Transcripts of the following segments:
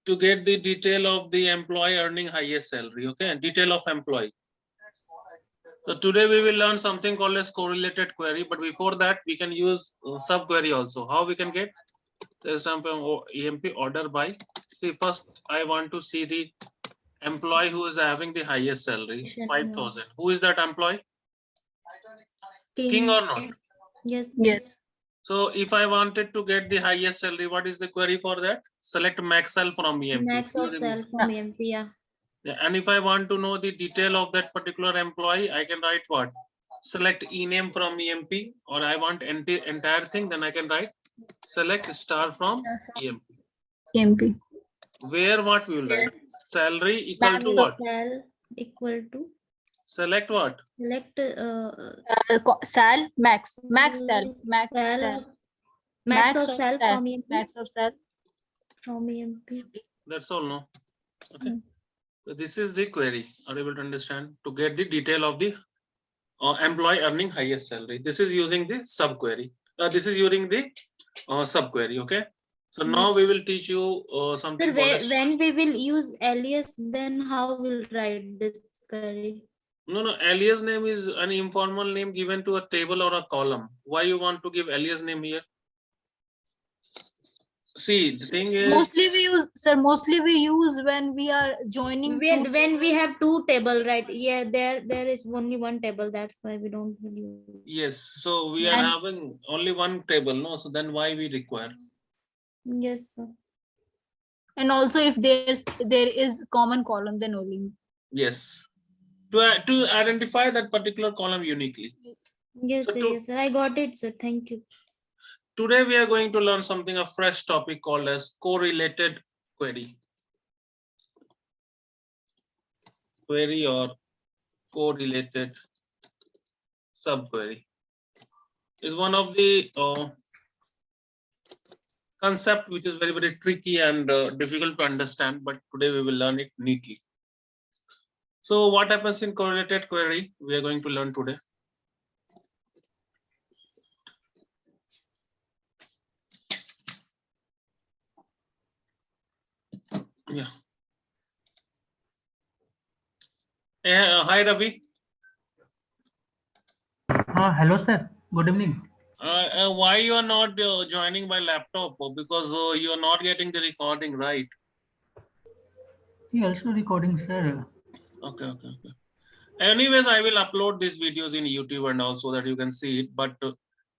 to get the detail of the employee earning highest salary. Okay, detail of employee. So today we will learn something called as correlated query, but before that we can use subquery also. How we can get? For example, EMP order by. See, first I want to see the employee who is having the highest salary, 5,000. Who is that employee? King or not? Yes. Yes. So if I wanted to get the highest salary, what is the query for that? Select max cell from EMP. Max of cell from EMP, yeah. Yeah, and if I want to know the detail of that particular employee, I can write what? Select ename from EMP, or I want entire thing, then I can write select star from EMP. EMP. Where what we will write? Salary equal Max to what? Cell equal to Select what? select Sal max cell max cell cell max of cell from EMP. max of cell From EMP. That's all, no? Okay. So this is the query. Are you able to understand? To get the detail of the employee earning highest salary. This is using the subquery. This is using the subquery. Okay. So now we will teach you something. Sir, when we will use alias, then how we'll write this query? No, alias name is an informal name given to a table or a column. Why you want to give alias name here? See, the thing is, mostly we use when we are joining When we have two table, right? Yeah, there is only one table. That's why we don't use. yes. So we are having only one table, no? So then why we require? Yes, sir. And also if there is common column, then only. Yes. To identify that particular column uniquely. Yes, So sir, yes, sir. I got it, sir. Thank you. Today we are going to learn something, a fresh topic called as correlated query. Query or correlated subquery is one of the concept which is very, very tricky and difficult to understand, but today we will learn it neatly. So what happens in correlated query, we are going to learn today. Yeah. Hi, Ravi. Hello, sir. Good evening. Why you are not joining by laptop? Because you are not getting the recording, right? He also recording, sir. Okay. Anyways, I will upload these videos in YouTube and also that you can see it, but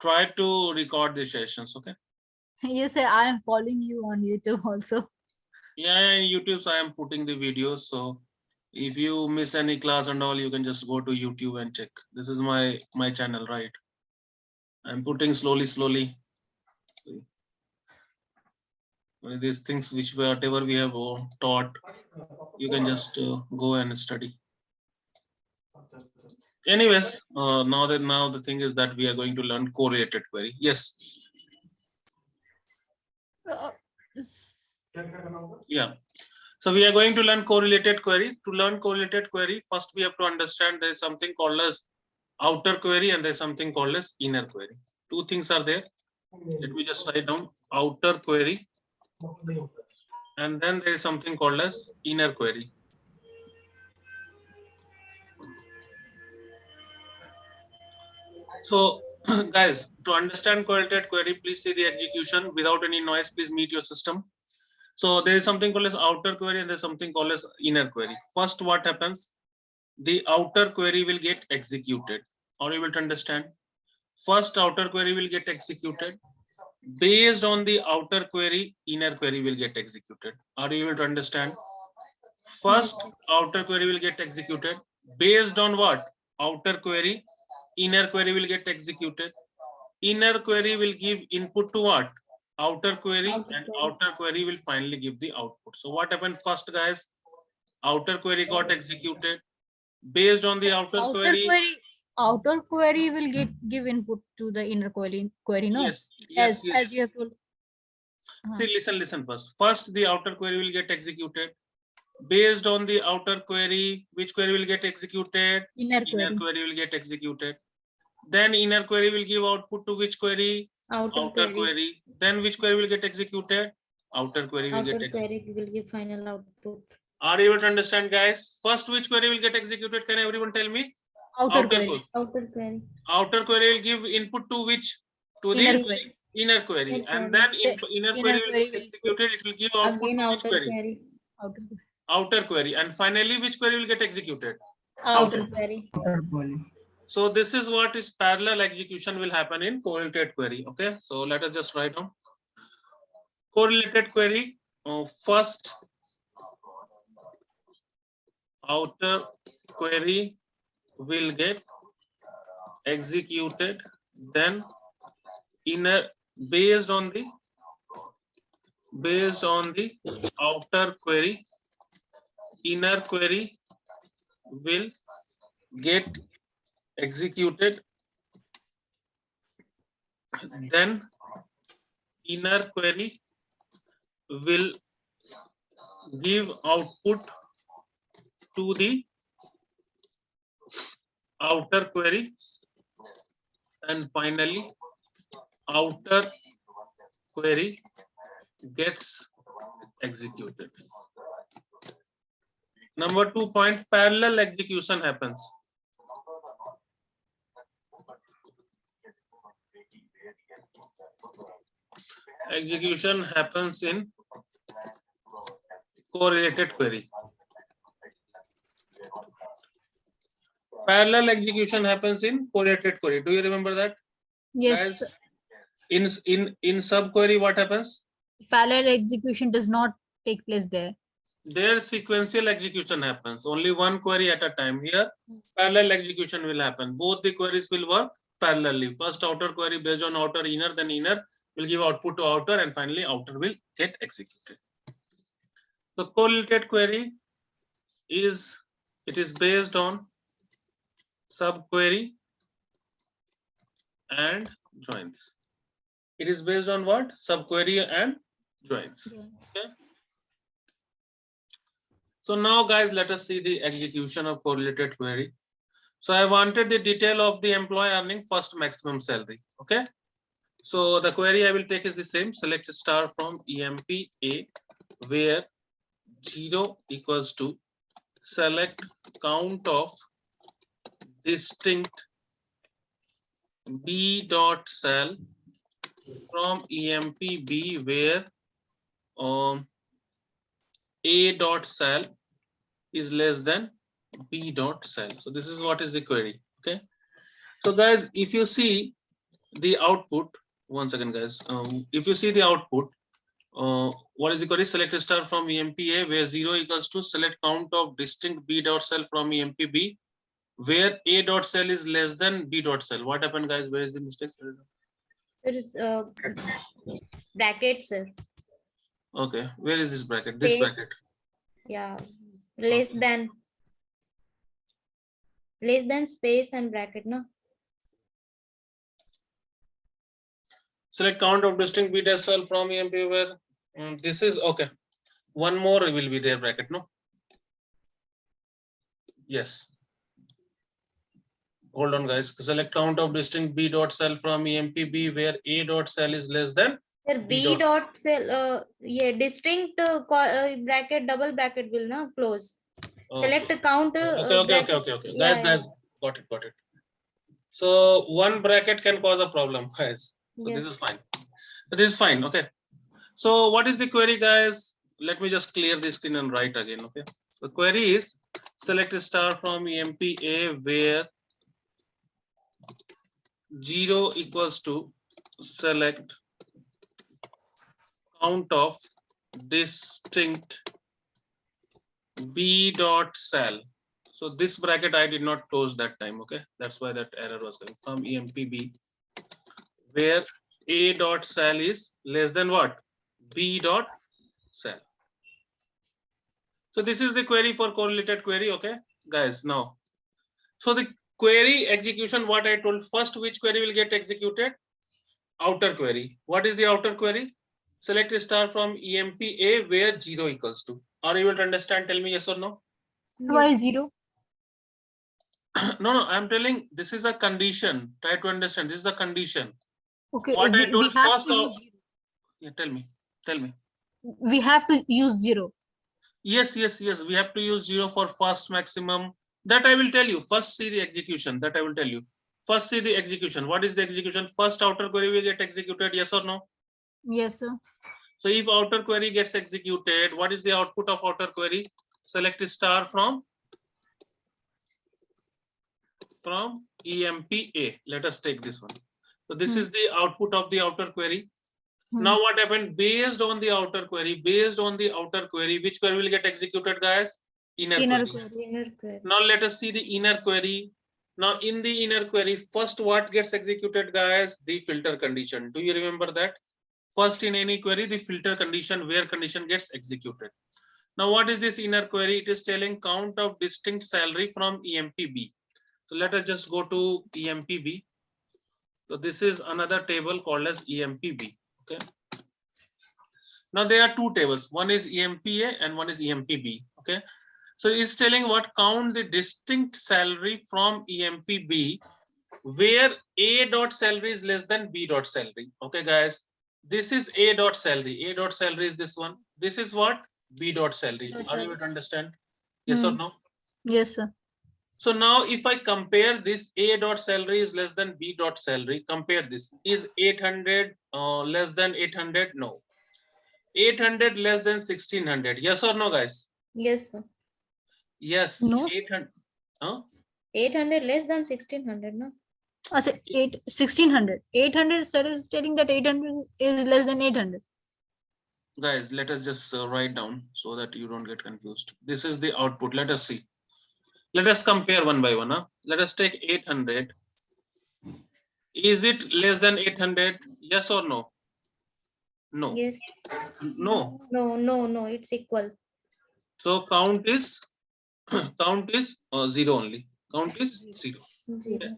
try to record the sessions, okay? Yes, sir. I am following you on YouTube also. Yeah, in YouTube, so I am putting the videos. So if you miss any class and all, you can just go to YouTube and check. This is my channel, right? I'm putting slowly. These things which whatever we have taught, you can just go and study. Anyways, now the thing is that we are going to learn correlated query. Yes. Yeah. So we are going to learn correlated query. To learn correlated query, first we have to understand there is something called as outer query and there's something called as inner query. Two things are there. Let me just write down outer query. And then there is something called as inner query. So guys, to understand correlated query, please see the execution without any noise. Please mute your system. So there is something called as outer query and there's something called as inner query. First, what happens? The outer query will get executed. Are you able to understand? First, outer query will get executed. Based on the outer query, inner query will get executed. Are you able to understand? First, outer query will get executed. Based on what? Outer query, inner query will get executed. Inner query will give input to what? Outer query, and outer query will finally give the output. So what happened first, guys? Outer query got executed. Based on the outer query will give input to the inner query, no? Yes. As you have told. See, listen first. First, the outer query will get executed. Based on the outer query, which query will get executed? Inner query will get executed. Then inner query will give output to which query? Outer query. Then which query will get executed? outer query will get Outer executed. query will give final output. Are you able to understand, guys? First, which query will get executed? Can everyone tell me? Outer query. Outer query. Outer query will give input to which? To the Inner query. inner query. Inner And query. then The inner inner query will query get will executed. It will give output Again to which outer query? query. Outer query. Outer query. And finally, which query will get executed? Outer query. Outer query. So this is what is parallel execution will happen in correlated query. Okay, so let us just write down correlated query. First, outer query will get executed, then inner based on the outer query, inner query will get executed, then inner query will give output to the outer query, and finally outer query gets executed. Number 2 point, parallel execution happens. Execution happens in correlated query. Parallel execution happens in correlated query. Do you remember that? Yes. Guys, in subquery, what happens? Parallel execution does not take place there. There sequential execution happens. Only one query at a time. Here, parallel execution will happen. Both the queries will work parallelly. First outer query based on outer inner, then inner will give output to outer, and finally outer will get executed. The correlated query is based on subquery and joins. It is based on what? Subquery and joins. Okay. So now, guys, let us see the execution of correlated query. So I wanted the detail of the employee earning first maximum salary. Okay. So the query I will take is the same. Select star from EMP A, where 0 equals to select count of distinct B dot cell from EMP B, where A dot cell is less than B dot cell. So this is what is the query. Okay. So guys, if you see the output, one second, guys. If you see the output, what is the query? Select star from EMP A, where 0 equals to select count of distinct B dot cell from EMP B, where A dot cell is less than B dot cell. What happened, guys? Where is the mistake? There is bracket, sir. Okay, where is this bracket? This Space. bracket. Yeah, less Okay. than space and bracket, no? Select count of distinct B dot cell from EMP, where this is okay. One more will be there bracket, no? Yes. Hold on, guys. Select count of distinct B dot cell from EMP B, where A dot cell is less than Sir, B dot cell, yeah, distinct bracket, double bracket will now close. Select okay. a count. Okay. Yeah, Guys, got it. So one bracket can cause a problem, guys. So this is fine. This is fine. Okay. So what is the query, guys? Let me just clear the screen and write again. Okay. The query is select a star from EMP A, where 0 equals to select count of distinct B dot cell. So this bracket I did not close that time. Okay, that's why that error was coming from EMP B, where A dot cell is less than what? B dot cell. So this is the query for correlated query. Okay, guys. Now, so the query execution, what I told first, which query will get executed? Outer query. What is the outer query? Select a star from EMP A, where 0 equals to. Are you able to understand? Tell me yes or no. Why is 0? No, I'm telling this is a condition. Try to understand. This is a condition. Okay. What I told we have first. to use 0. Yeah, tell me. we have to use 0. Yes, yes, yes. We have to use 0 for first maximum. That I will tell you. First, see the execution. That I will tell you. First, see the execution. What is the execution? First outer query will get executed. Yes or no? Yes, sir. So if outer query gets executed, what is the output of outer query? Select star from EMPA. Let us take this one. So this is the output of the outer query. Now what happened? Based on the outer query, which query will get executed, guys? Inner query. Inner query. Now let us see the inner query. Now in the inner query, first what gets executed, guys? The filter condition. Do you remember that? First in any query, the filter condition, where condition gets executed. Now what is this inner query? It is telling count of distinct salary from EMPB. So let us just go to EMPB. So this is another table called as EMPB. Okay. Now there are two tables. One is EMPA and one is EMPB. Okay. So it's telling what count the distinct salary from EMPB where A dot salary is less than B dot salary. Okay, guys. This is A dot salary. A dot salary is this one. This is what? B dot salary. Are you able to understand? Yes or no? Yes, sir. So now if I compare this, A dot salary is less than B dot salary. Compare this. Is 800 less than 800? No. 800 less than 1600. Yes or no, guys? Yes, sir. Yes. No. 800. Huh? 800 less than 1600, no? 1600. 800, sir, is telling that 800 is less than 800. Guys, let us just write down so that you don't get confused. This is the output. Let us see. Let us compare one by one. Huh? Let us take 800. Is it less than 800? Yes or no? No. Yes. No. No, it's equal. So count is 0 only. Count is 0. Zero.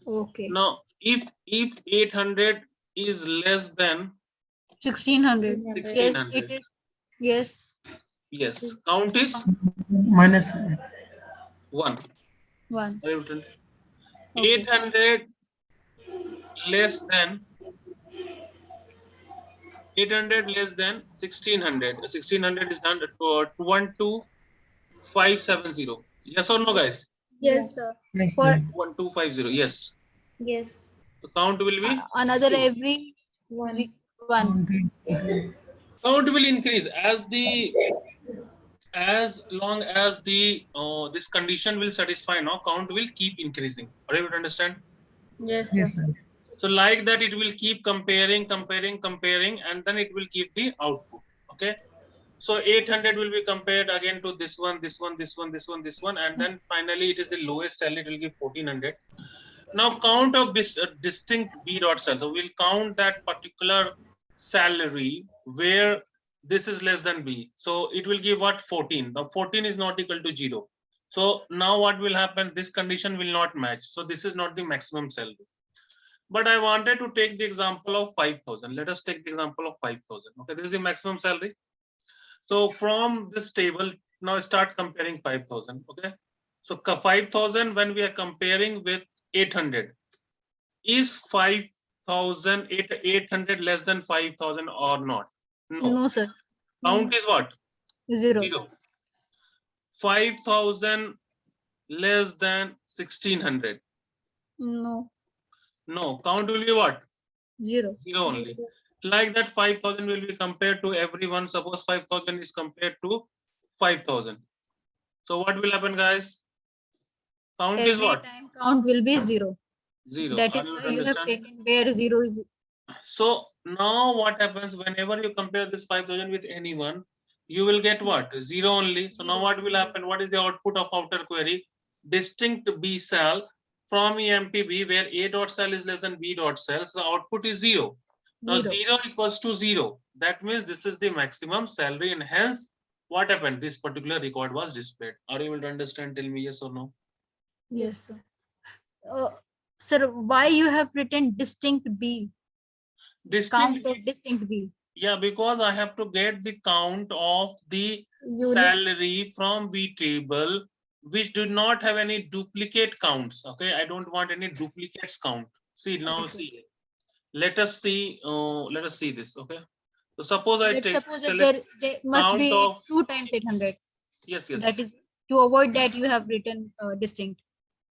Okay. Now, if 800 is less than 1600. Yes, 1600. it is. Yes. Yes, count is Minus 1. 1. 800 less than 1600. 1600 is done to 12570. Yes or no, guys? Yes, sir. yes, For 1250. Yes. Yes. The count will be another 2. every One. 1. Count will increase as long as the this condition will satisfy. Now count will keep increasing. Are you able to understand? Yes, yes, sir. sir. So like that, it will keep comparing, and then it will give the output. Okay. So 800 will be compared again to this one, and then finally it is the lowest cell. It will give 1400. Now count of distinct B dot cell. So we'll count that particular salary where this is less than B. So it will give what? 14. Now 14 is not equal to 0. So now what will happen? This condition will not match. So this is not the maximum salary. But I wanted to take the example of 5,000. Let us take the example of 5,000. Okay, this is the maximum salary. So from this table, now start comparing 5,000. Okay, so 5,000 when we are comparing with 800, is 5,000 800 less than 5,000 or not? No. No, sir. Count is what? 0. 0. 5,000 less than 1600. No. No. Count will be what? 0. 0 only. Like that, 5,000 will be compared to everyone. Suppose 5,000 is compared to 5,000. So what will happen, guys? Count Every is what? time count will be 0. 0. That Are is you why able to you have understand? taken where 0 is. So now what happens whenever you compare this 5,000 with anyone, you will get what? 0 only. So now what will happen? What is the output of outer query? Distinct B cell from EMPB where A dot cell is less than B dot cell. So the output is 0. Now 0 equals to 0. That means this is the maximum salary, and hence what happened? This particular record was displayed. Are you able to understand? Tell me yes or no. Yes, sir. Sir, why you have written distinct B? Distinct. Counted distinct B. Yeah, because I have to get the count of the salary from B table, which do not have any duplicate counts. Okay, I don't want any duplicates count. See now, see. Let us see this. Okay, So suppose I Let's take suppose that select there must count be of 2 times 800. yes, yes. That is to avoid that you have written distinct.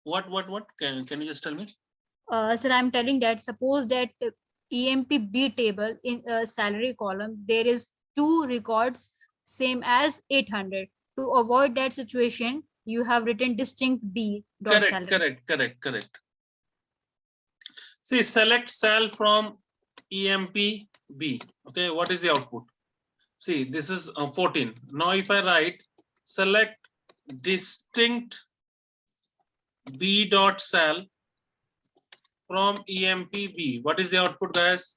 What? Can you just tell me? Sir, I'm telling that suppose that EMP-B table in salary column, there is 2 records same as 800. To avoid that situation, you have written distinct B dot salary. Correct. See, select cell from EMP-B. Okay, what is the output? See, this is 14. Now, if I write select distinct B dot cell from EMP-B, what is the output, guys?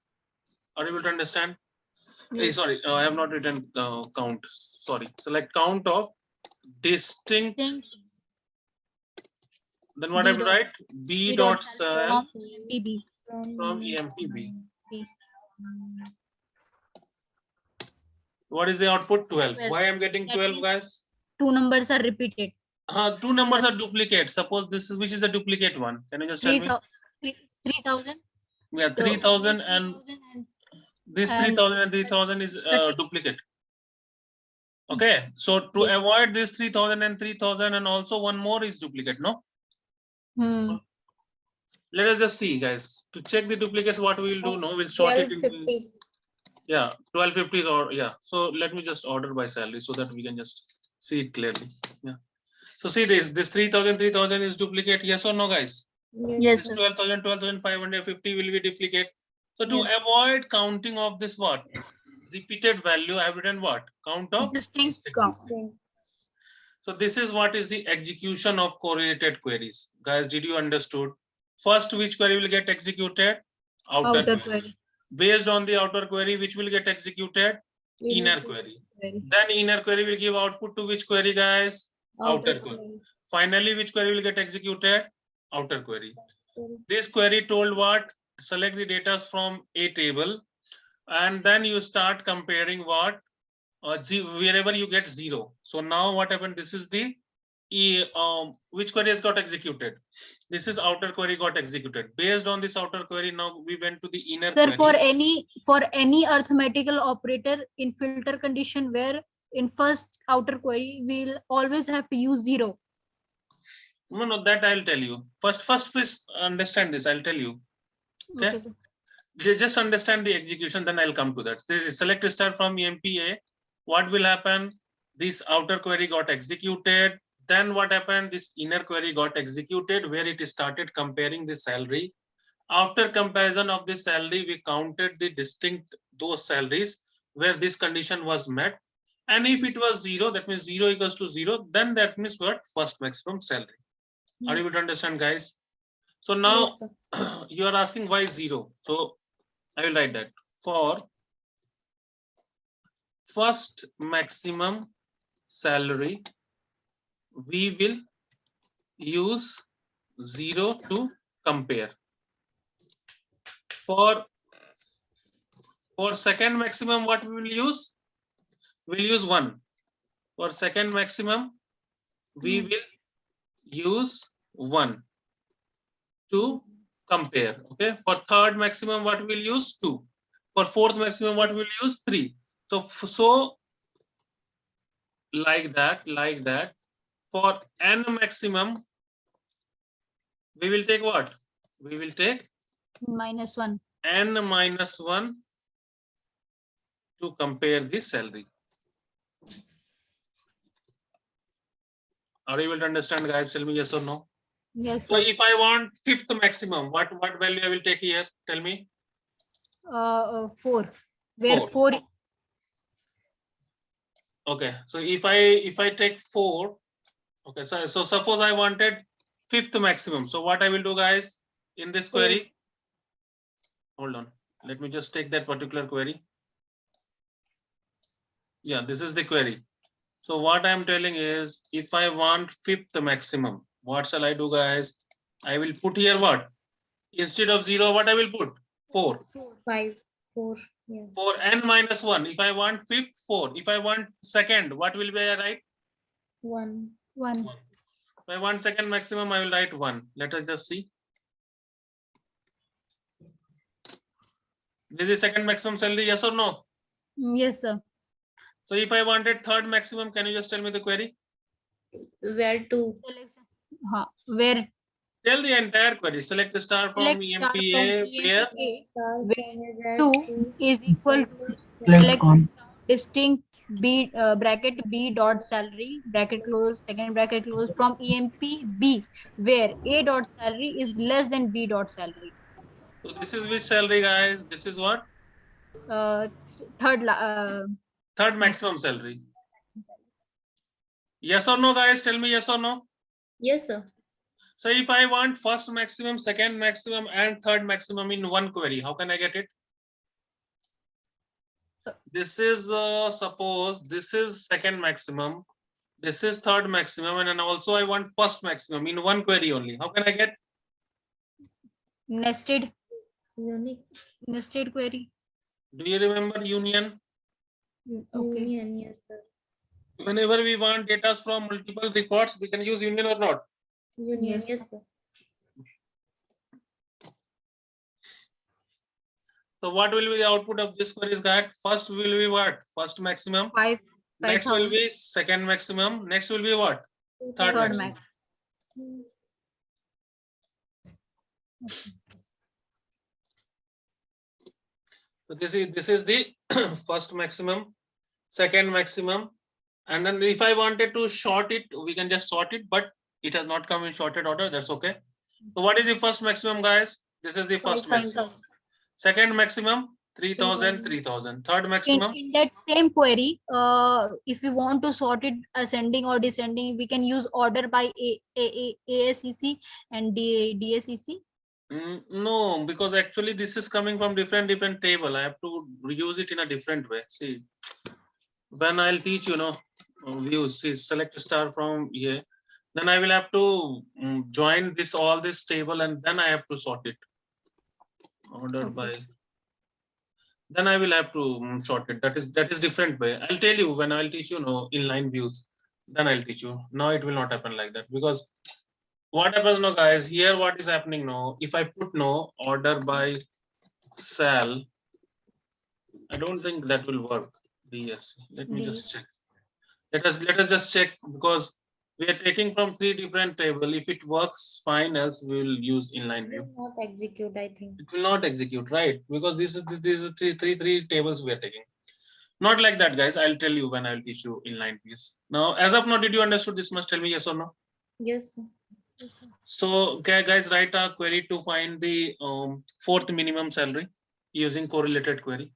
Are you able to understand? Yes. Sorry, I have not written count. Sorry, select count of distinct. Distinct Then what B I will dot- write? B B dot dot cell from EMP-B. from EMP-B. B. What is the output? 12. 12. Why I'm getting That 12, means- guys? 2 numbers are repeated. Two numbers are duplicate. Suppose this is which is the duplicate one. Can you just tell me? 3,000. Yeah, 3,000 and this and 3,000 and 3,000 is 30. duplicate. Okay, so to Yes. avoid this 3,000 and 3,000 and also one more is duplicate, no? Let us just see, guys. To check the duplicates, what we will do? No, we'll sort it into 1250. yeah 1250 or yeah. So let me just order by salary so that we can just see it clearly. Yeah. So see this 3,000 is duplicate. Yes or no, guys? Yes, This sir. 12,000 12,550 will be duplicate. So to Yes. avoid counting of this what repeated value, I have written what count of Distinct count. So this is what is the execution of correlated queries. Guys, did you understood? First, which query will get executed? Outer query. query. Based on the outer query, which will get executed? Inner query. Then inner query will give output to which query, guys? Outer query. Finally, which query will get executed? Outer query. This query told what? Select the data from a table, and then you start comparing what? Wherever you get 0. So now what happened? This is the which query has got executed? This is outer query got executed. Based on this outer query, now we went to the inner Sir, query. for any arithmetical operator in filter condition where in first outer query we'll always have to use 0. No, that I'll tell you. First, please understand this. I'll tell you. Okay. sir. Just understand the execution, then I'll come to that. This is select star from EMPA. What will happen? This outer query got executed. Then what happened? This inner query got executed where it started comparing the salary. After comparison of the salary, we counted the distinct those salaries where this condition was met. And if it was 0, that means 0 equals to 0, then that means what? First maximum salary. Are you able to understand, guys? So now you are asking why 0. So I will write that for first maximum salary, we will use 0 to compare. For second maximum, what we will use? We'll use 1. For second maximum, we will use 1 to compare. Okay. For third maximum, what we'll use? 2. For fourth maximum, what we'll use? 3. So like that. For n maximum, we will take what? We will take -1. n minus 1 to compare the salary. Are you able to understand, guys? Tell me yes or no. Yes, So sir. if I want fifth maximum, what value I will take here? Tell me. 4. Where 4. Okay. So if I take 4, okay. So suppose I wanted fifth maximum. So what I will do, guys, in this query? Hold on. Let me just take that particular query. Yeah, this is the query. So what I'm telling is, if I want fifth maximum, what shall I do, guys? I will put here what? Instead of 0, what I will put? 4. 5, 4. Yeah. For n minus 1. If I want fifth, 4. If I want second, what will be I write? 1. 1. If I want second maximum, I will write 1. Let us just see. This is second maximum salary, yes or no? Yes, sir. So if I wanted third maximum, can you just tell me the query? Where to? Where Tell the entire query. Select the star from select star from EMPA where EMPA Star where from where 2 to? is equal to Select select con. distinct b bracket b dot salary bracket close second bracket close from EMP B where a dot salary is less than b dot salary. So this is which salary, guys? This is what? Third Third maximum salary. Yes or no, guys? Tell me yes or no. Yes, sir. So if I want first maximum, second maximum, and third maximum in one query, how can I get it? This is suppose this is second maximum, this is third maximum, and then also I want first maximum in one query only. How can I get? nested Unique. query. Do you remember union? Okay. Union, yes, sir. Whenever we want data from multiple records, we can use union or not? Union, Yes. yes, sir. So what will be the output of this query is that first will be what? First maximum. Next will 5,000 be second maximum. Next will be what? Third third maximum. max. So this is the first maximum, second maximum, and then if I wanted to sort it, we can just sort it, but it has not come in sorted order. That's okay. So what is the first maximum, guys? This is the first 5,000. maximum. Second maximum 3,000, 3,000. Third maximum. In that same query, if we want to sort it ascending or descending, we can use order by ASCC and DACC. No, because actually this is coming from different table. I have to reuse it in a different way. See, when I'll teach views, see, select a star from here, then I will have to join this all this table, and then I have to sort it order by. Then I will have to sort it. That is different way. I'll tell you when I'll teach inline views. Then I'll teach you. Now it will not happen like that, because what happens now, guys? Here what is happening now? If I put no order by cell, I don't think that will work. Yes, let me just check. Let us just check, because we are taking from 3 different table. If it works fine, else we will use inline view. Will not execute, I think. It will not execute, right? Because these are three tables we are taking. Not like that, guys. I'll tell you when I'll teach you inline views. Now, as of now, did you understood this much? Tell me yes or no. Yes, sir. So, okay, guys, write a query to find the fourth minimum salary using correlated query.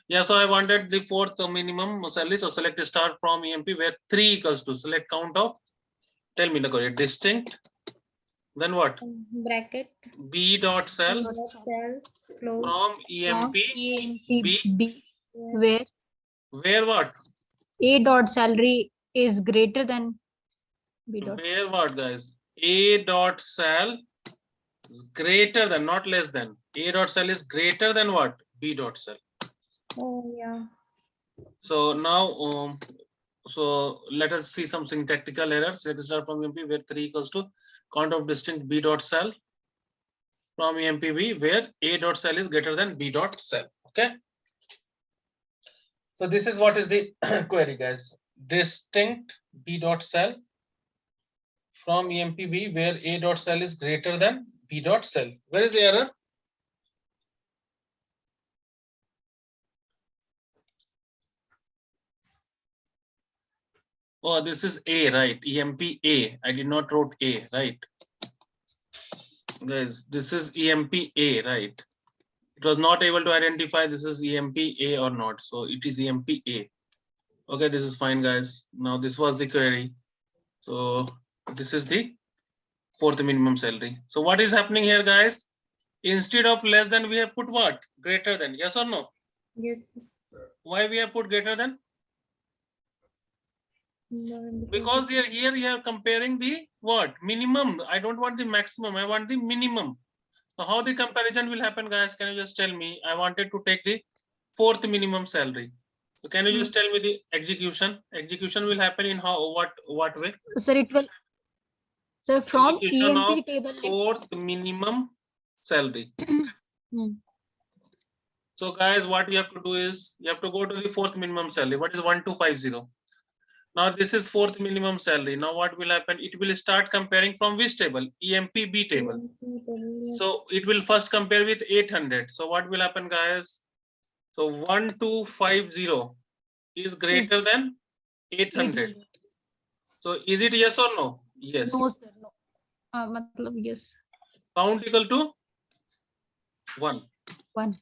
Yeah, so I wanted the fourth minimum salary. So select a star from EMP where 3 equals to select count of. Tell me the correct distinct. Then what? Bracket. B dot cell Cell. Close. from EMP B where what? A dot salary is greater than B dot. Where what, guys? A dot cell is greater than, not less than. A dot cell is greater than what? B dot cell. Oh, yeah. So now, so let us see some syntactical errors. Let us start from EMP where 3 equals to count of distinct B dot cell from EMPB where A dot cell is greater than B dot cell. Okay. So this is what is the query, guys. Distinct B dot cell from EMPB where A dot cell is greater than B dot cell. Where is the error? Oh, this is A, right? EMP A. I did not wrote A, right? Guys, this is EMP A, right? It was not able to identify this is EMP A or not. So it is EMP A. Okay, this is fine, guys. Now this was the query. So this is the fourth minimum salary. So what is happening here, guys? Instead of less than, we have put what? Greater than. Yes or no? Yes. Why we have put greater than? Because they are here, you are comparing the what? Minimum. I don't want the maximum. I want the minimum. So how the comparison will happen, guys? Can you just tell me? I wanted to take the fourth minimum salary. So can you just tell me the execution? Execution will happen in how? What way? Sir, it will. So from Execution EMP of table. fourth minimum salary. Hmm. So guys, what you have to do is you have to go to the fourth minimum salary. What is 1250? Now this is fourth minimum salary. Now what will happen? It will start comparing from which table? EMPB table. So it will first compare with 800. So what will happen, guys? So 1250 is greater than 800. So is it yes or no? Yes. No, sir. No. Matlab, yes. Count equal to 1. 1.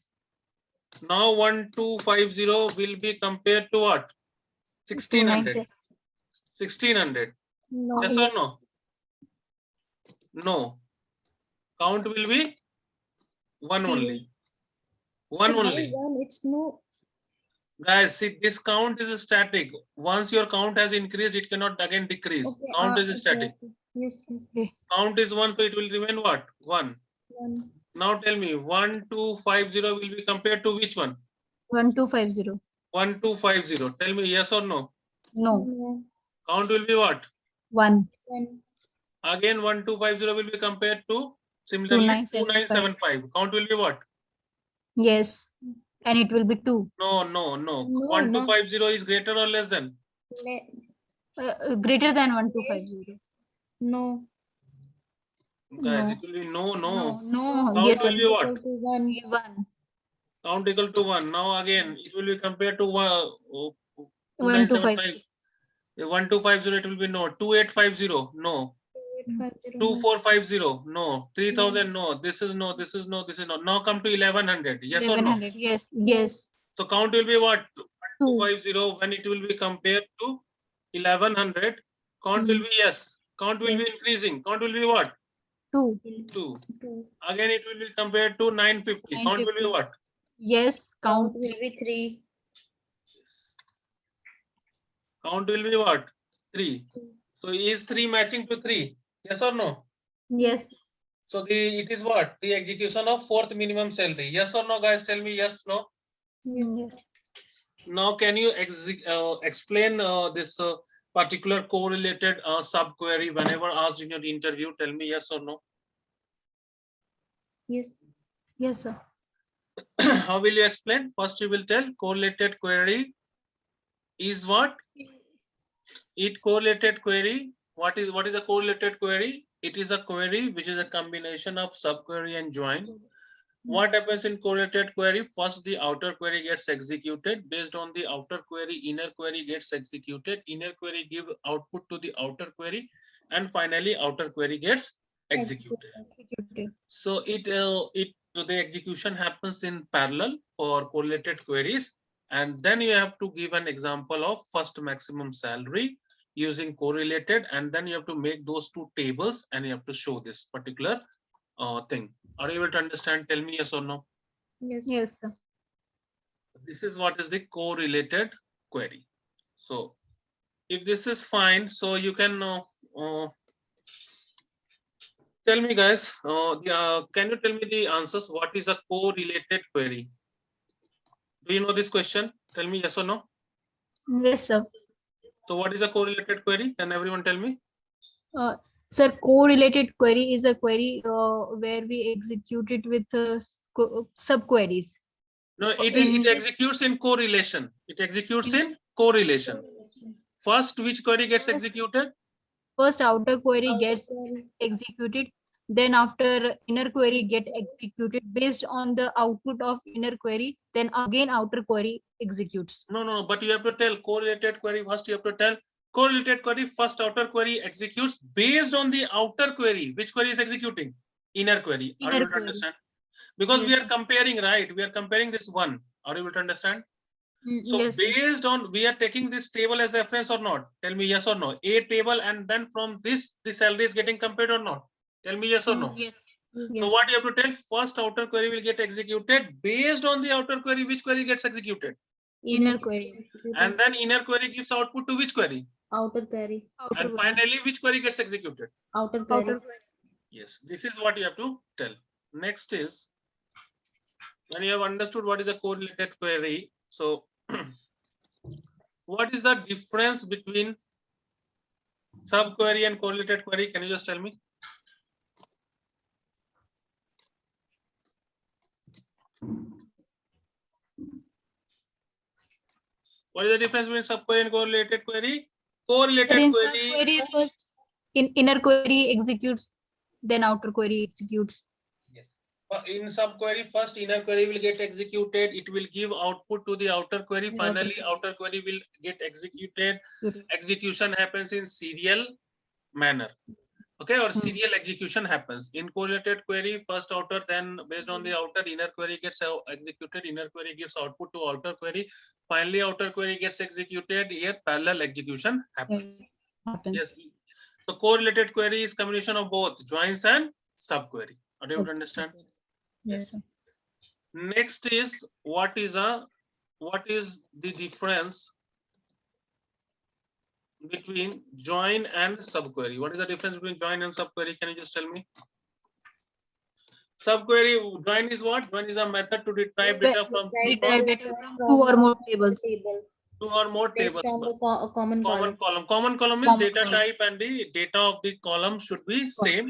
Now 1250 will be compared to what? 1600. 1600. No. Yes or no? No. Count will be 1 Zero. only. 1 only. It's no. Guys, see, this count is static. Once your count has increased, it cannot again decrease. Okay, Count is okay, static. okay. Yes. Count is 1, so it will remain what? 1. 1. Now tell me, 1250 will be compared to which one? 1250. 1250. Tell me yes or no. No. No. Count will be what? 1. 1. Again, 1250 will be compared to similarly 2975. 2975. Count will be what? Yes. And it will be 2. No. No, 1250 is greater or less than? Greater than 1250. No. Guys, No. it will be no. No. Count Yes, will sir. be what? 1. 1. Count equal to 1. Now again, it will be compared to 1250. 1250, it will be no. 2850, no. 2450, no. 3000, no. This is no. Now come to 1100. Yes or no? 1100. Yes. So count will be what? 2. 1250 when it will be compared to 1100. Count will be yes. Count will be increasing. Count will be what? 2. 2. Again, it will be compared to 950. Count will be 950. what? Yes. Count. Will be 3. Count will be what? 3. So is 3 matching to 3? Yes or no? Yes. So it is what? The execution of fourth minimum salary. Yes or no, guys? Tell me yes, no. Yes. Now can you explain this particular correlated subquery whenever asked in your interview? Tell me yes or no. Yes. Yes, sir. How will you explain? First you will tell correlated query is what? It correlated query. What is a correlated query? It is a query which is a combination of subquery and join. What happens in correlated query? First, the outer query gets executed. Based on the outer query, inner query gets executed. Inner query give output to the outer query, and finally, outer query gets executed. So the execution happens in parallel for correlated queries, and then you have to give an example of first maximum salary using correlated, and then you have to make those two tables, and you have to show this particular thing. Are you able to understand? Tell me yes or no. Yes, sir. This is what is the correlated query. So if this is fine, so you can tell me, guys, can you tell me the answers? What is a correlated query? Do you know this question? Tell me yes or no. Yes, sir. So what is a correlated query? Can everyone tell me? Sir, correlated query is a query where we execute it with subqueries. No, it executes in correlation. It executes in correlation. First, which query gets executed? First, outer query gets executed. Then after inner query get executed based on the output of inner query. Then again outer query executes. No. But you have to tell correlated query first. You have to tell correlated query first. Outer query executes based on the outer query. Which query is executing? Inner query. Are you able to understand? Because we are comparing, right? We are comparing this one. Are you able to understand? So yes, based on, we are taking this table as reference or not? Tell me yes or no. A table, and then from this, the salary is getting compared or not? Tell me yes or no. Yes. So what you have to tell? First outer query will get executed based on the outer query. Which query gets executed? Inner query. And then inner query gives output to which query? Outer query. Outer And query. finally, which query gets executed? Outer query. Outer query. Yes, this is what you have to tell. Next is, when you have understood what is a correlated query, so what is the difference between subquery and correlated query? Can you just tell me? What is the difference between subquery and correlated query? Correlated In query. subquery first, inner query executes, then outer query executes. Yes. In subquery, first inner query will get executed. It will give output to the outer query. The Finally, outer outer query will get executed. query. Execution happens in serial manner. Okay, or Hmm. serial execution happens. In correlated query, first outer, then based on the outer, inner query gets executed. Inner query gives output to outer query. Finally, outer query gets executed. Here, parallel execution happens. Happens. Yes. So correlated query is combination of both joins and subquery. Are you able to understand? Yes. Next is what is the difference between join and subquery? What is the difference between join and subquery? Can you just tell me? Subquery, join is what? Join is a method to retrieve data from Retrieve data from two or more tables. two or more tables. Based on the common Common column. column. Common column is Common data column. type and the data of the column should be same.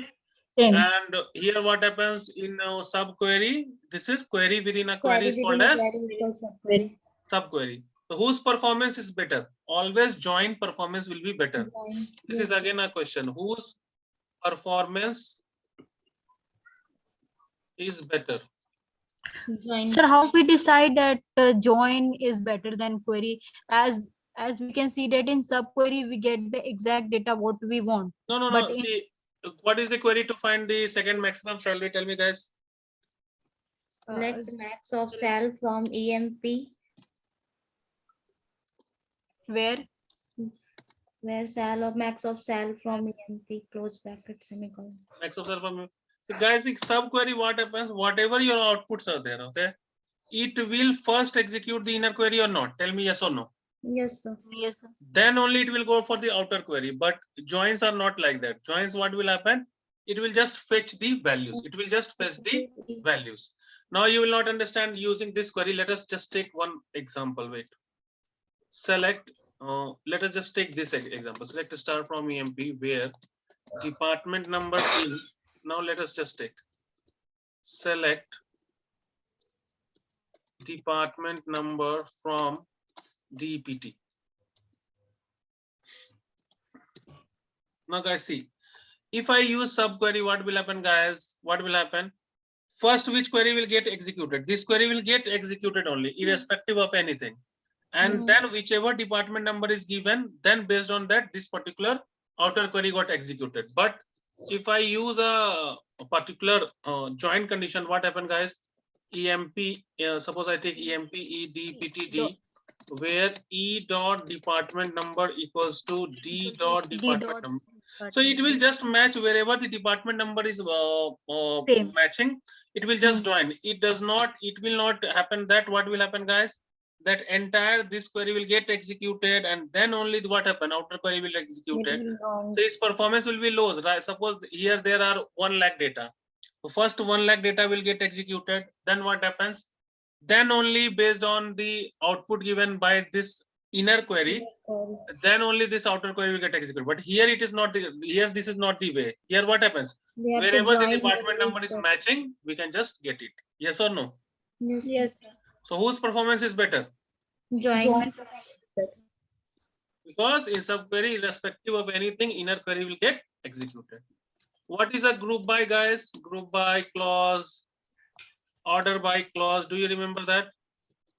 Same. And here what happens in subquery? This is query within a query Query is within called a as query is called subquery. subquery. So whose performance is better? Always join performance will be better. Join. This is again a question. Whose performance is better? Join. Sir, how we decide that join is better than query? As we can see that in subquery we get the exact data what we want. No. But in- See, what is the query to find the second maximum salary? Tell me, guys. Select max of cell from EMP Where where cell of max of cell from EMP close bracket semicolon. Max of from. So guys, in subquery, what happens? Whatever your outputs are there, okay, it will first execute the inner query or not? Tell me yes or no. Yes, sir. yes, sir. Then only it will go for the outer query. But joins are not like that. Joins, what will happen? It will just fetch the values. It will just fetch the values. Now you will not understand using this query. Let us just take one example. Wait. Select. Let us just take this example. Select a star from EMP where department number in. Now let us just take. Select department number from DPT. Now guys, see, if I use subquery, what will happen, guys? What will happen? First, which query will get executed? This query will get executed only, irrespective of anything. And then whichever department number is given, then based on that, this particular outer query got executed. But if I use a particular join condition, what happened, guys? EMP, suppose I take EMP EDPTD, where E dot department number equals to D dot department number. So it will just match wherever the department number is matching. It will just join. It does not. It will not happen that. What will happen, guys? That entire this query will get executed, and then only what happen? Outer query will executed. So its performance will be low. Right? Suppose here there are 1 lakh data. So first 1 lakh data will get executed. Then what happens? Then only based on the output given by this inner query, then only this outer query will get executed. But here it is not the, here this is not the way. Here what happens? Wherever the department number is matching, we can just get it. Yes or no? Yes. So whose performance is better? Join. Because in subquery, irrespective of anything, inner query will get executed. What is a group by, guys? Group by clause, order by clause. Do you remember that?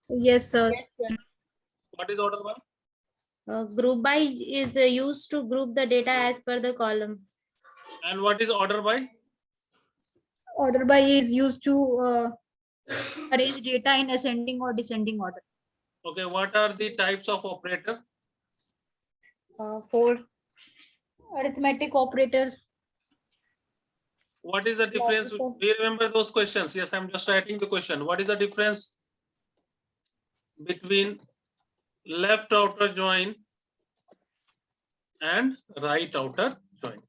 Yes, sir. What is order by? Group by is used to group the data as per the column. And what is order by? Order by is used to arrange data in ascending or descending order. Okay, what are the types of operator? 4. Arithmetic operator. What is the difference? Do you remember those questions? Yes, I'm just writing the question. What is the difference between left outer join and right outer join.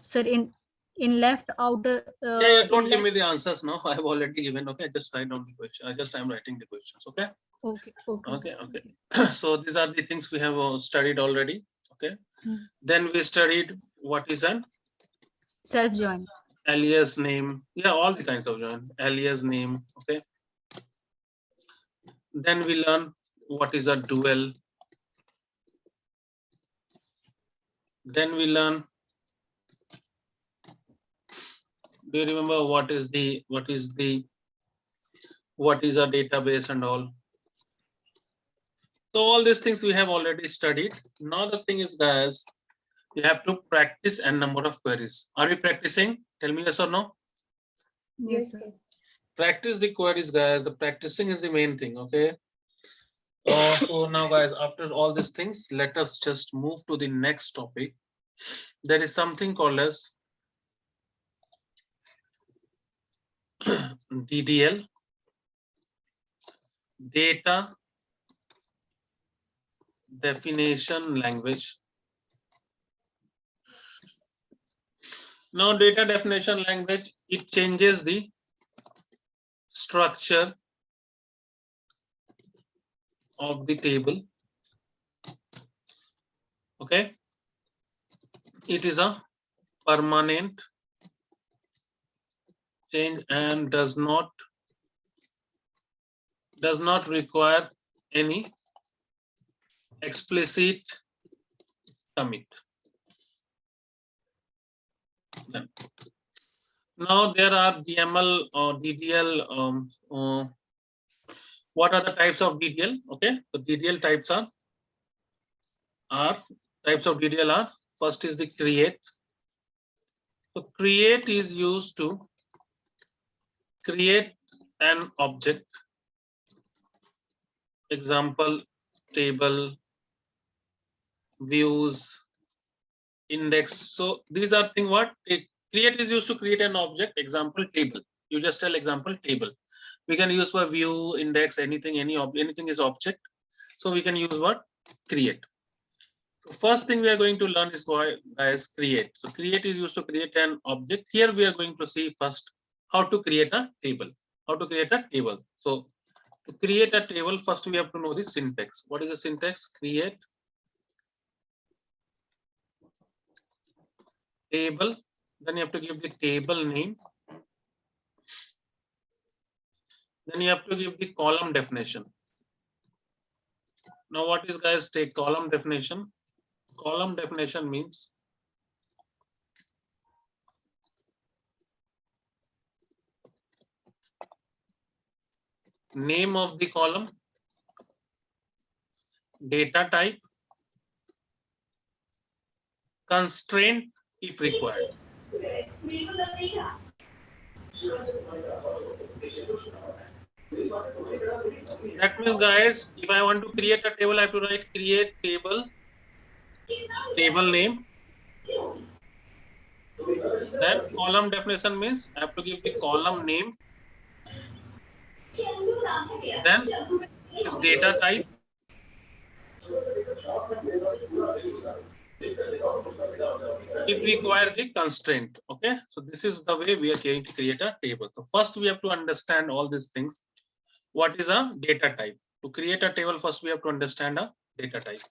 Sir, in left outer. Yeah, don't in give me left, the answers now. I've already given. Okay, just write down the question. I'm writing the questions. Okay. okay. Okay. So these are the things we have studied already. Okay. Hmm. Then we studied what is an Self join. alias name. Yeah, all the kinds of join. Alias name. Okay. Then we learn what is a dual. Then we learn. Do you remember what is a database and all? So all these things we have already studied. Now the thing is, guys, you have to practice a number of queries. Are we practicing? Tell me yes or no. Yes, sir. Yes. Practice the queries, guys. The practicing is the main thing. Okay. So now, guys, after all these things, let us just move to the next topic. There is something called as DDL, data definition language. Now, data definition language, it changes the structure of the table. Okay. It is a permanent change and does not require any explicit commit. Then. Now there are DML or DDL. What are the types of DDL? Okay, the DDL types are first is the create. So create is used to create an object. Example, table, views, index. So these are things what create is used to create an object. Example, table. You just tell example table. We can use for view, index, anything, anything is object. So we can use what? Create. So first thing we are going to learn is guys create. So create is used to create an object. Here we are going to see first how to create a table. How to create a table. So to create a table, first we have to know the syntax. What is the syntax? Create table. Then you have to give the table name. Then you have to give the column definition. Now what is, guys, take column definition? Column definition means name of the column, data type, constraint if required. That means, guys, if I want to create a table, I have to write create table, table name. Then column definition means I have to give the column name. Then is data type. If require the constraint. Okay, so this is the way we are going to create a table. So first we have to understand all these things. What is a data type? To create a table, first we have to understand a data type.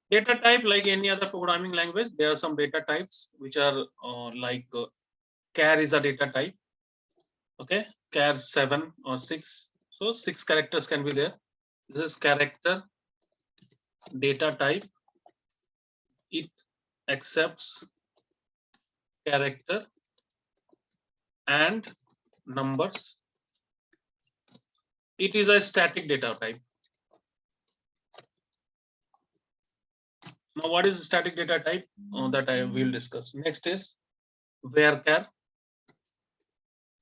Data type, like any other programming language, there are some data types which are char is a data type. Okay, char 7 or 6. So 6 characters can be there. This is character data type. It accepts character and numbers. It is a static data type. Now, what is static data type? That I will discuss. Next is varchar.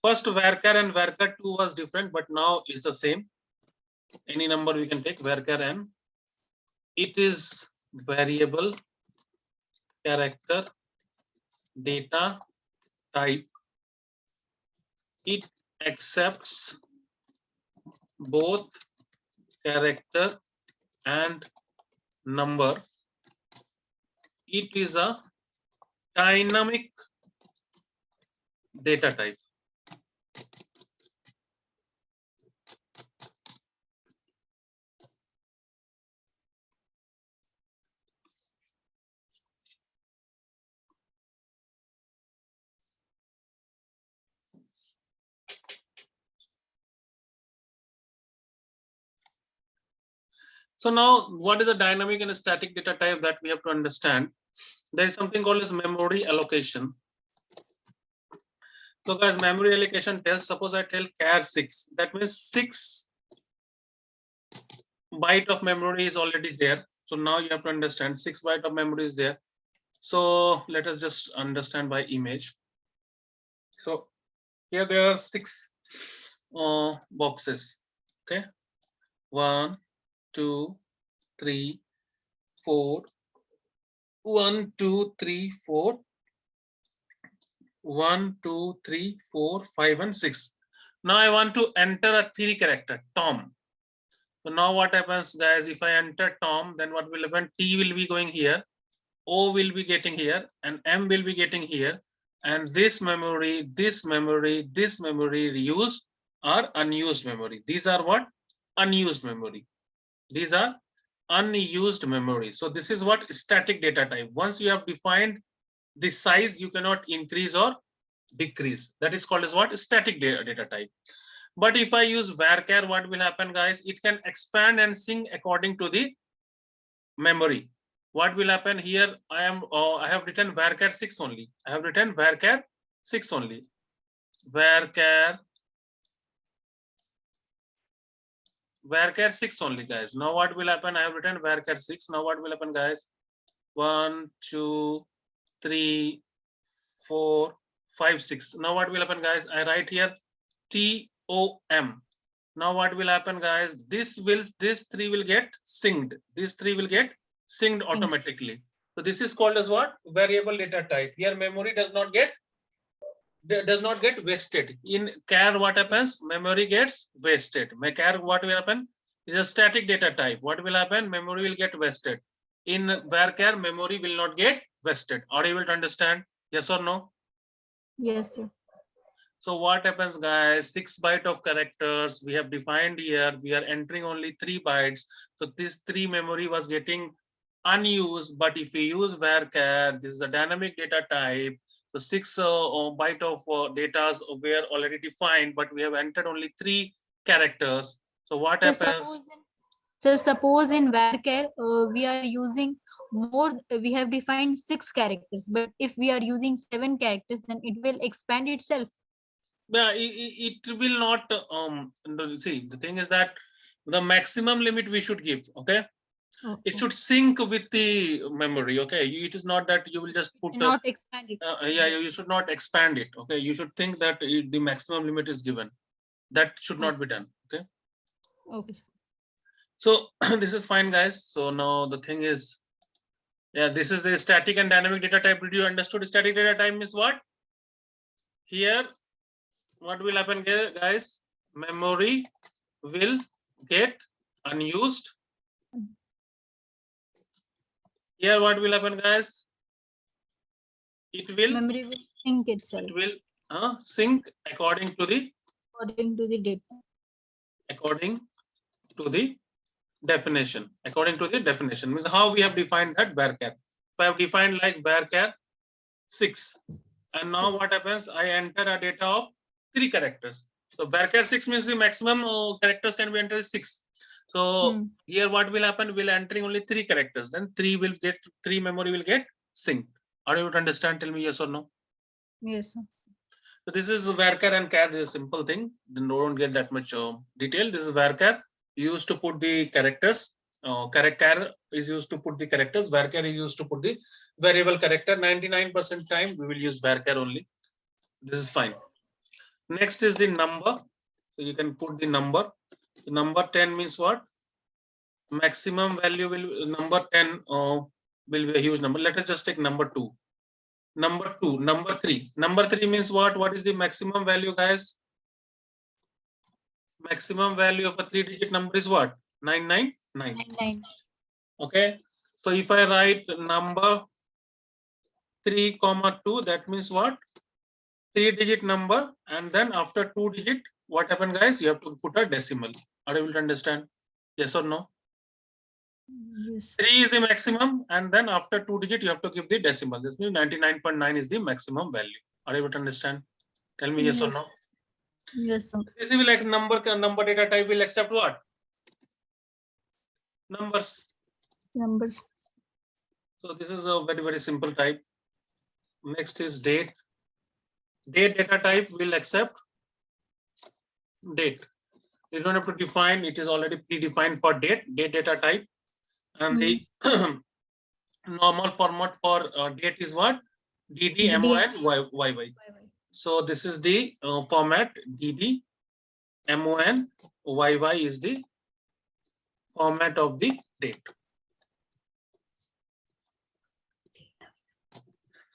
First, varchar and varchar 2 was different, but now is the same. Any number we can take varchar n. It is variable character data type. It accepts both character and number, it is a dynamic data type. So now, what is a dynamic and a static data type that we have to understand? There is something called as memory allocation. So guys, memory allocation tells, suppose I tell char 6, that means 6 byte of memory is already there. So now you have to understand 6 byte of memory is there. So let us just understand by image. So here there are 6 boxes. Okay, 1, 2, 3, 4. 1, 2, 3, 4. 1, 2, 3, 4, 5, and 6. Now I want to enter a 3 character Tom. So now what happens, guys? If I enter Tom, then what will happen? T will be going here, O will be getting here, and M will be getting here. And this memory, this memory, this memory used or unused memory. These are what? Unused memory. These are unused memory. So this is what static data type. Once you have defined the size, you cannot increase or decrease. That is called as what? Static data type. But if I use varchar, what will happen, guys? It can expand and sync according to the memory. What will happen here? I have written varchar 6 only. I have written varchar 6 only. Varchar 6 only, guys. Now what will happen? I have written varchar 6. Now what will happen, guys? 1, 2, 3, 4, 5, 6. Now what will happen, guys? I write here TOM. Now what will happen, guys? This 3 will get synced. This 3 will get synced automatically. So this is called as what? Variable data type. Here memory does not get wasted. In char, what happens? Memory gets wasted. Char, what will happen? Is a static data type. What will happen? Memory will get wasted. In varchar, memory will not get wasted. Are you able to understand? Yes or no? Yes, sir. So what happens, guys? 6 byte of characters we have defined here. We are entering only 3 bytes. So this 3 memory was getting unused. But if we use varchar, this is a dynamic data type. So 6 byte of data were already defined, but we have entered only 3 characters. So what happens? So suppose in varchar we are using more. We have defined 6 characters, but if we are using 7 characters, then it will expand itself. Yeah, it will not. See, the thing is that the maximum limit we should give. Okay. It should sync with the memory. Okay, it is not that you will just put not expand it. Yeah, you should not expand it. Okay, you should think that the maximum limit is given. That should not be done. Okay. Okay. So this is fine, guys. So now the thing is, yeah, this is the static and dynamic data type. Did you understood? Static data type is what? Here, what will happen here, guys? Memory will get unused. Here, what will happen, guys? It will memory will sync itself. It will sync according to the data. According to the definition. According to the definition means how we have defined that varchar. If I have defined like varchar 6, and now what happens? I enter a data of 3 characters. So varchar 6 means the maximum characters can be entered 6. So here what will happen? We'll entering only 3 characters. Then 3 memory will get synced. Are you able to understand? Tell me yes or no. Yes, sir. So this is varchar and char. This is a simple thing. Then don't get that much detail. This is varchar used to put the characters. Char is used to put the characters. Varchar is used to put the variable character. 99% time we will use varchar only. This is fine. Next is the number. So you can put the number. The number 10 means what? Maximum value will number 10 will be a huge number. Let us just take number 2. Number 2, number 3. Number 3 means what? What is the maximum value, guys? Maximum value of a 3-digit number is what? 999. Okay. So if I write number 3,2, that means what? 3-digit number, and then after 2-digit, what happened, guys? You have to put a decimal. Are you able to understand? Yes or no? Yes. 3 is the maximum, and then after 2-digit, you have to give the decimal. This means 99.9 is the maximum value. Are you able to understand? Tell me yes or Yes. no. Yes, sir. This will like number data type will accept what? Numbers. Numbers. So this is a very simple type. Next is date. Date data type will accept date. You don't have to define, it is already predefined for date data type. And the normal format for date is what? DD, MON, YY. So this is the format. DD, MON, YY is the format of the date.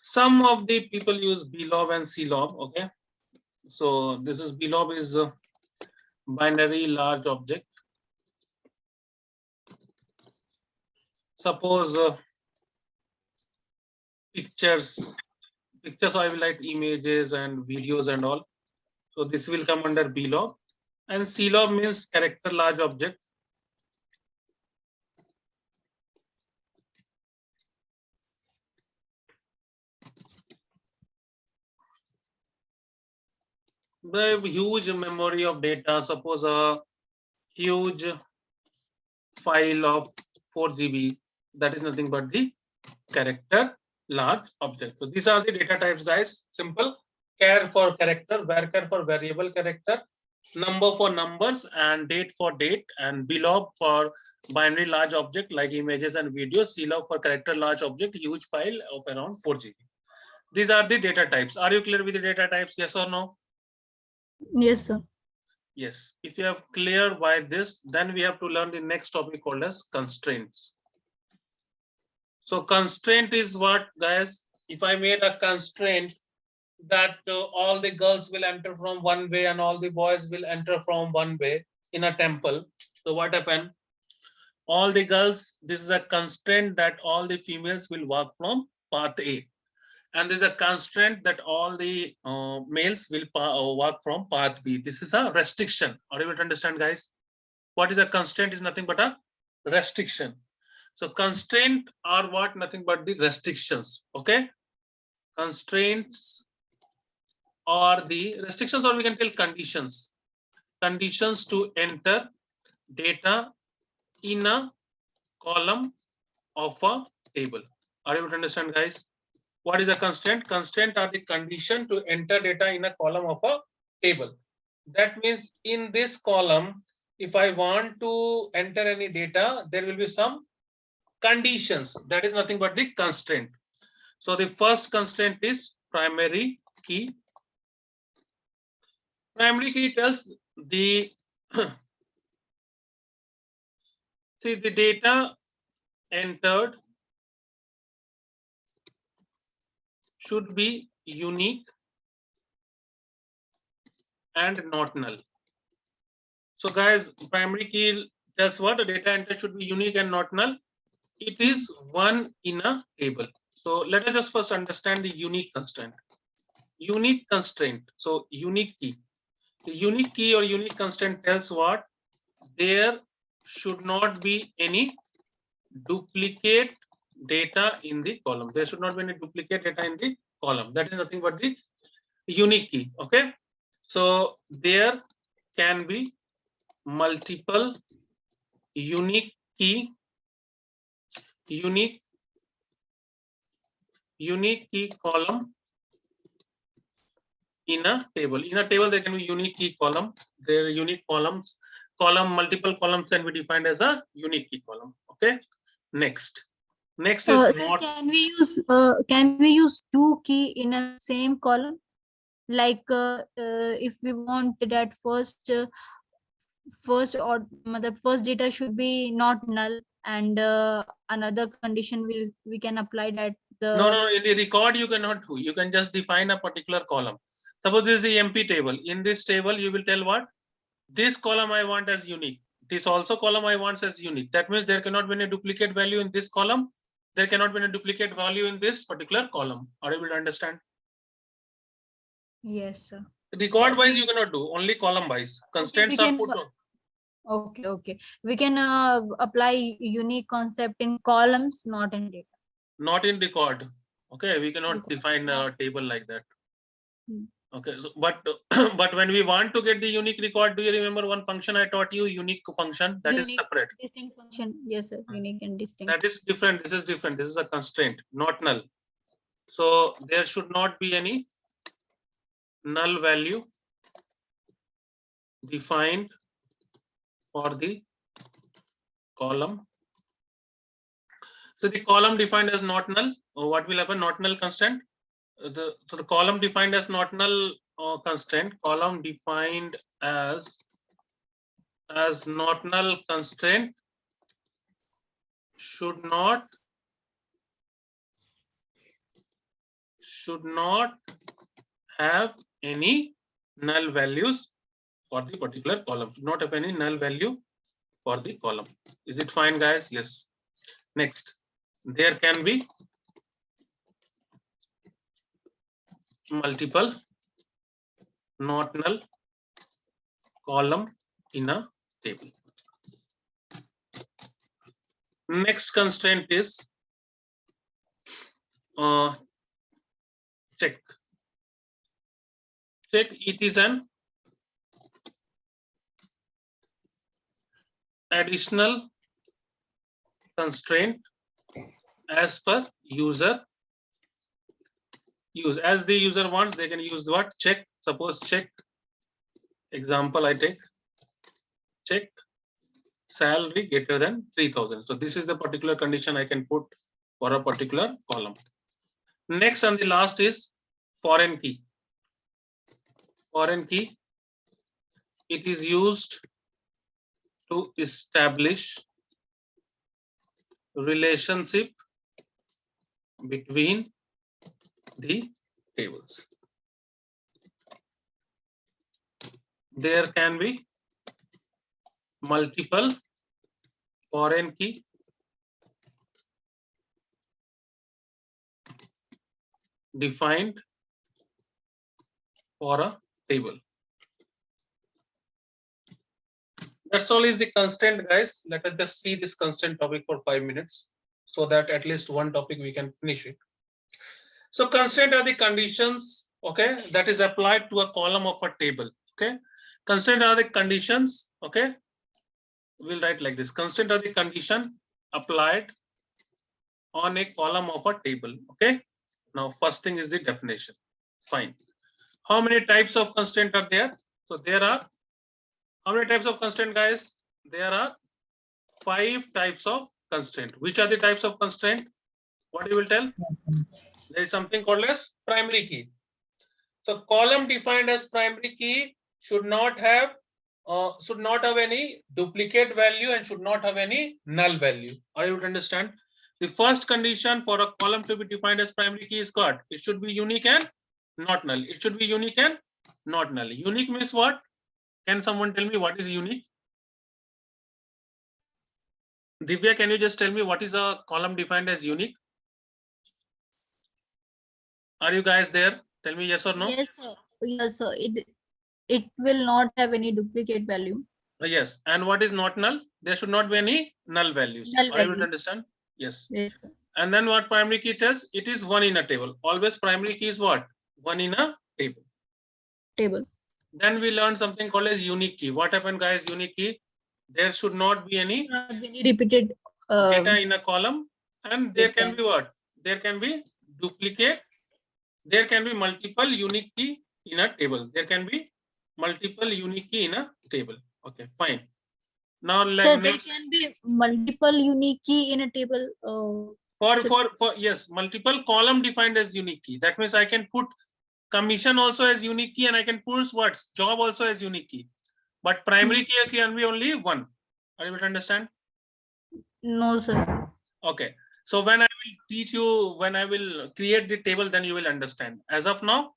Some of the people use blob and clob. Okay, so this is blob is binary large object. Suppose pictures I will write images and videos and all. So this will come under blob. And clob means character large object. The huge memory of data, suppose a huge file of 4 GB, that is nothing but the character large object. So these are the data types, guys. Simple. Char for character, varchar for variable character, number for numbers, and date for date, and blob for binary large object like images and videos, clob for character large object, huge file of around 4 GB. These are the data types. Are you clear with the data types? Yes or no? Yes, sir. Yes. If you have clear why this, then we have to learn the next topic called as constraints. So constraint is what, guys? If I made a constraint that all the girls will enter from one way and all the boys will enter from one way in a temple. So what happened? All the girls, this is a constraint that all the females will walk from path A. And there's a constraint that all the males will walk from path B. This is a restriction. Are you able to understand, guys? What is a constraint is nothing but a restriction. So constraint are what? Nothing but the restrictions. Okay. Constraints or the restrictions, or we can tell conditions. Conditions to enter data in a column of a table. Are you able to understand, guys? What is a constraint? Constraint are the condition to enter data in a column of a table. That means in this column, if I want to enter any data, there will be some conditions. That is nothing but the constraint. So the first constraint is primary key. Primary key tells the see the data entered should be unique and not null. So guys, primary key tells what? The data entered should be unique and not null. It is one in a table. So let us just first understand the unique constraint. Unique constraint. So unique key. The unique key or unique constraint tells what? There should not be any duplicate data in the column. There should not be any duplicate data in the column. That is nothing but the unique key. Okay. So there can be multiple unique key column in a table. In a table, there can be unique key column. There are unique columns. Multiple columns can be defined as a unique key column. Okay. Next is Sir, not. can we use two key in a same column? Like if we want that first data should be not null, and another condition we can apply that the No, in the record you cannot do. You can just define a particular column. Suppose this is the empty table. In this table, you will tell what? This column I want as unique. This also column I want as unique. That means there cannot be any duplicate value in this column there cannot be a duplicate value in this particular column. Are you able to understand? Yes, sir. Record wise you cannot do, only column wise. Constraints are can- put on. Okay, okay. We can apply unique concept in columns, not in data. Not in record. Okay, we cannot Record. define a table like that. Hmm. Okay, so, but but when we want to get the unique record, do you remember one function I taught you, unique function? That is Unique, separate. distinct function. Yes, sir. Unique and distinct. That is different. This is different. This is a constraint, not null. So there should not be any null value defined for the column. So the column defined as not null, what will happen? Not null constraint. So the column defined as not null constraint, column defined as not null constraint should not have any null values for the particular column. Should not have any null value for the column. Is it fine, guys? Yes. Next, there can be multiple not null column in a table. Next constraint is check. Check, it is an additional constraint as per user use. As the user wants, they can use what? Check. Suppose check. Example I take. Check salary greater than 3,000. So this is the particular condition I can put for a particular column. Next and the last is foreign key. Foreign key. It is used to establish relationship between the tables. There can be multiple foreign key defined for a table. That's all is the constraint, guys. Let us just see this constraint topic for 5 minutes so that at least one topic we can finish it. So constraint are the conditions, okay, that is applied to a column of a table. Okay, constraint are the conditions. Okay, we'll write like this. Constraint are the condition applied on a column of a table. Okay, now first thing is the definition. Fine. How many types of constraint are there? So there are, how many types of constraint, guys? There are 5 types of constraint. Which are the types of constraint? What you will tell? There is something called as primary key. So column defined as primary key should not have any duplicate value and should not have any null value. Are you able to understand? The first condition for a column to be defined as primary key is what? It should be unique and not null. It should be unique and not null. Unique means what? Can someone tell me what is unique? Divya, can you just tell me what is a column defined as unique? Are you guys there? Tell me yes or no. Yes, sir. Yes, sir. It will not have any duplicate value. Yes. And what is not null? There should not be any null values. Null Are you able to value. understand? Yes. Yes, sir. And then what primary key tells? It is one in a table. Always primary key is what? One in a table. Table. Then we learned something called as unique key. What happened, guys? Unique key. There should not be any Not any repeated data in a column, and there can data. be what? There can be duplicate. There can be multiple unique key in a table. There can be multiple unique key in a table. Okay, fine. Now So let there can be multiple unique key in a table. for yes, multiple column defined as unique key. That means I can put commission also as unique key, and I can put what? Job also as unique key. But primary key can be only one. Are you able to understand? No, sir. Okay. So when I will teach you, when I will create the table, then you will understand. As of now,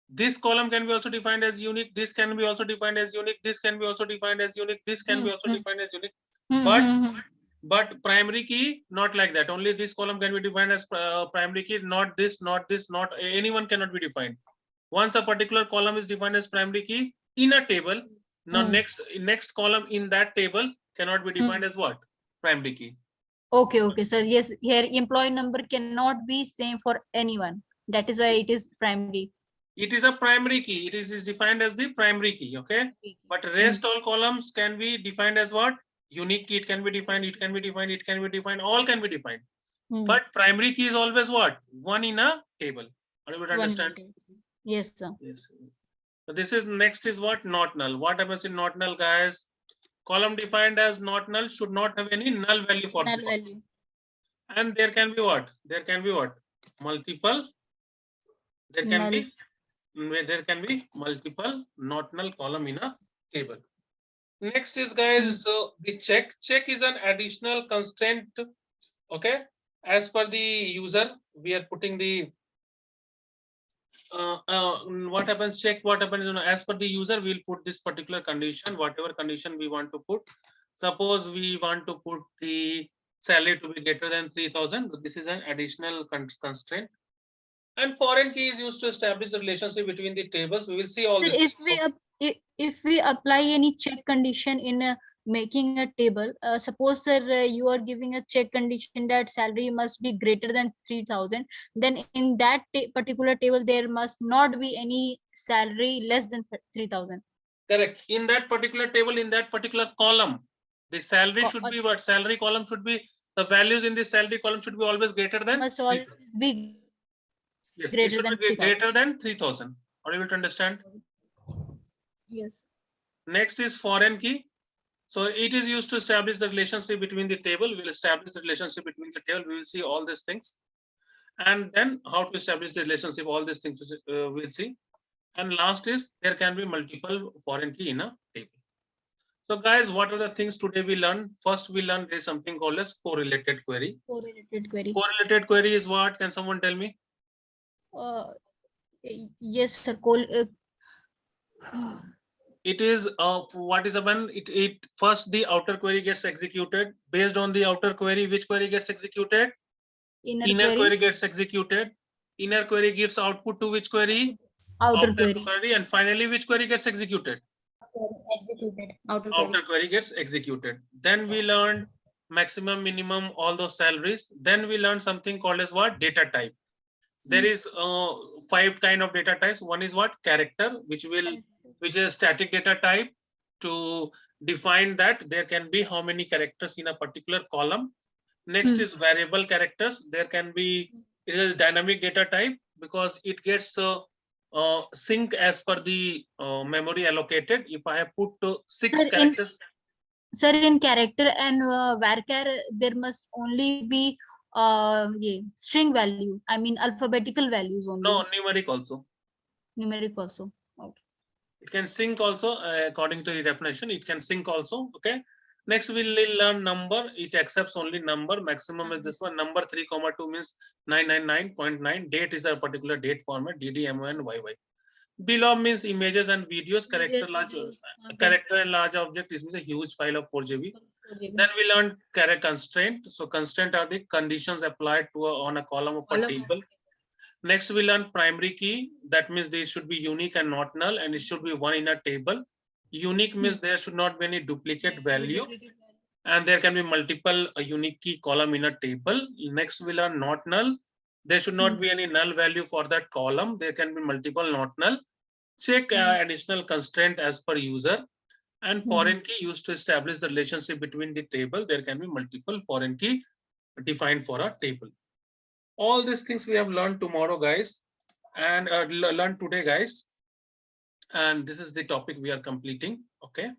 this column can be also defined as unique. This can be also defined as unique. This can be also defined as unique. This can be also defined as unique. But But primary key, not like that. Only this column can be defined as primary key, not this, not this, not anyone cannot be defined. Once a particular column is defined as primary key in a table, now next column in that table cannot be defined as what? Primary key. Okay, sir. Yes, here employee number cannot be same for anyone. That is why it is primary. It is a primary key. It is defined as the primary key. Okay. But rest all columns can be defined as what? Unique key. It can be defined. It can be defined. It can be defined. All can be defined. But primary key is always what? One in a table. Are you able to understand? Yes, sir. Yes. So this is next is what? Not null. What happens in not null, guys? Column defined as not null should not have any null value for Null the value. and there can be what? There can be what? Multiple. There can be multiple not null column in a table. Next is, guys, the check. Check is an additional constraint. Okay, as per the user, we are putting the what happens. Check what happens. You know, as per the user, we'll put this particular condition, whatever condition we want to put. Suppose we want to put the salary to be greater than 3,000. This is an additional constraint. And foreign key is used to establish the relationship between the tables. We will see all Sir, this. if we apply any check condition in making a table, suppose sir you are giving a check condition that salary must be greater than 3,000, then in that particular table there must not be any salary less than 3,000. Correct. In that particular table, in that particular column, the salary should be what? Salary column should be, the values in the salary column should be always greater than. Must always be yes, it greater should than be 3,000. greater than 3,000. Are you able to understand? Yes. Next is foreign key. So it is used to establish the relationship between the table. We'll establish the relationship between the table. We will see all these things. And then how to establish the relationship, all these things we'll see. And last is there can be multiple foreign key in a table. So guys, what are the things today we learned? First, we learned there is something called as correlated query. Correlated query. Correlated query is what? Can someone tell me? Yes, sir. It is what is when it first the outer query gets executed. Based on the outer query, which query gets executed? Inner query gets executed. Inner query gives output to which query? Outer query. And finally, which query gets executed? Outer query gets executed. Then we learned maximum, minimum, all those salaries. Then we learned something called as what? Data type. There is 5 kind of data types. One is what? Character, which is a static data type. To define that, there can be how many characters in a particular column. Next is variable characters. There can be, it is dynamic data type because it gets sync as per the memory allocated. If I have put 6 characters. Sir, in character and varchar, there must only be string value. I mean alphabetical values only. No, numeric also. Numeric also. Okay. It can sync also according to the definition. It can sync also. Okay. Next, we'll learn number. It accepts only number. Maximum is this one. Number 3,2 means 999.9. Date is a particular date format. DD, MON, YY. Below means images and videos. Character large. Character and large object. This means a huge file of 4 GB. Then we learn constraint. So constraint are the conditions applied to on a column of a table. Next, we learn primary key. That means they should be unique and not null, and it should be one in a table. Unique means there should not be any duplicate value, and there can be multiple unique key column in a table. Next, we learn not null. There should not be any null value for that column. There can be multiple not null. Check additional constraint as per user. And foreign key used to establish the relationship between the table. There can be multiple foreign key defined for a table. All these things we have learned tomorrow, guys, and learned today, guys. And this is the topic we are completing. Okay.